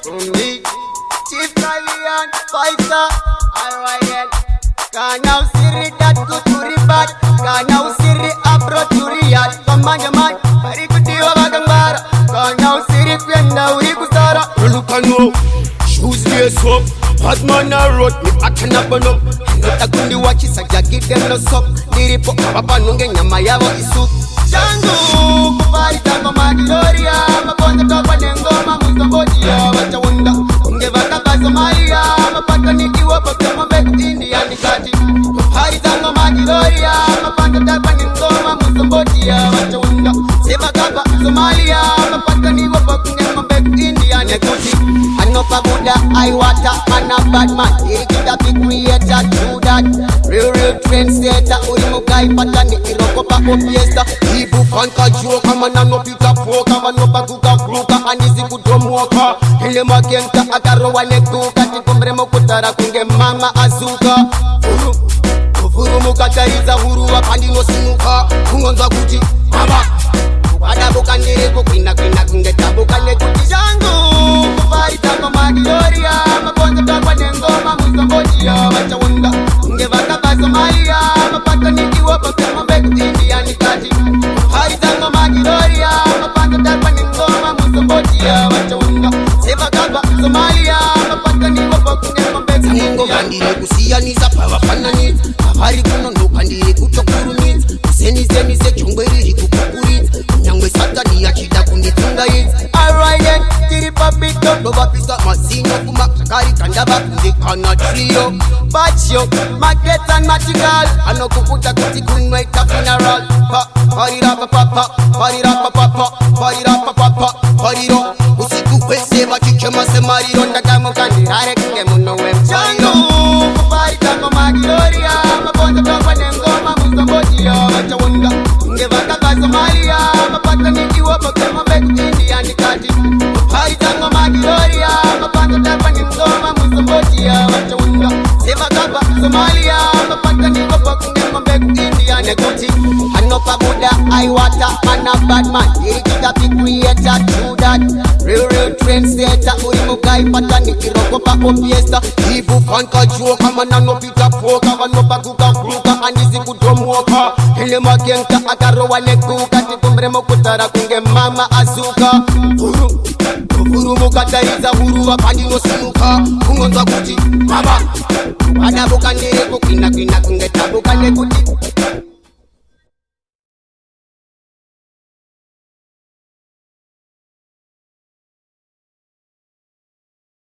Me, Chief Kalian, Fighter, Alright, Kana usiri dat kuturi bad, Kana usiri abro turiat, Kamanya man, Parikutiwa bagambara, Kana usiri kwenda urikusara. Lukano, shoes lace up, bad man a road, me action up and up. Nota kundi wachisa jagi dem no sup, niripo papa nunge nyama yabo isup. Changu, kupari tango magiloria, maponde topa nengoma mustobotia, wacha wunda, ungevaka kwa Somalia, mapata nikiwa pokemo beku India nikati. Kupari tango magiloria, maponde topa nengoma mustobotia, wacha wunda, seva kapa Somalia, mapata nikiwa pokemo beku India nikati. Anopa Buddha, I water, man a bad man, irikita big creator, true that. Real trendsetter, uimugai patani, iroko pa opiesta. Ibu fanka joka, mana no pita poka, mano baguga kruka, anizi kudomoka. Ile magenta agaro wanekuka, tikumbre mokutara kunge mama azuka. Furu mukatariza huru wapandi no sinuka, kungonza kuti baba. Adabuka niriku kwina kunge tabuka nekuti. Changu, kupari tango magiloria, maponze takwa nengoma mustobotia, wacha wunda, ungevaka kwa Somalia, mapata nikiwa pokemo beku India nikati. Kupari tango magiloria, maponze takwa nengoma mustobotia, wacha wunda, seva kapa Somalia, mapata nikiwa pokemo beku Sango India. bandire kusiyanisa pavafananiza, avari kuno ndopandire kutokurumidza. Kusenize chongweri hikukukuridza, nyangwe satani yachida kunditsungaidza. Alright then, tiripapito, Ndovapisa mazino kumakakari kandava kundikana trio. Bacho, market and magical. Anokukuta kuti kunweka funeral. Parira papa, parira papa, parira papa, pariro. Usiku wese vachikema semariro. Ndakamo kandirare kunge muno wempariro. Changu, kupari tango magiloria, maponze takwa nengoma mustobotia, wacha wunda, ungevaka kwa Somalia, mapata nikiwa pokemo beku India nikati. Kupari tango magiloria, maponze takwa nengoma mustobotia, wacha wunda, seva kapa Somalia, mapata nikiwa pokemo beku India nikati. Anopa Buddha, I water, man a bad man, irikita big creator, true that. Real trendsetter, uimugai patani, iroko pa opiesta. Ibu fanka joka, mana no pita poka, vano baguga kruka, anizi kudomoka. Ile magenta agaro wanekuka, tikumbre mokutara kunge mama azuka. Furu mukatariza huru wapandi no sinuka, kungonza kuti baba. Adabuka niriku kwina kunge tabuka nekuti.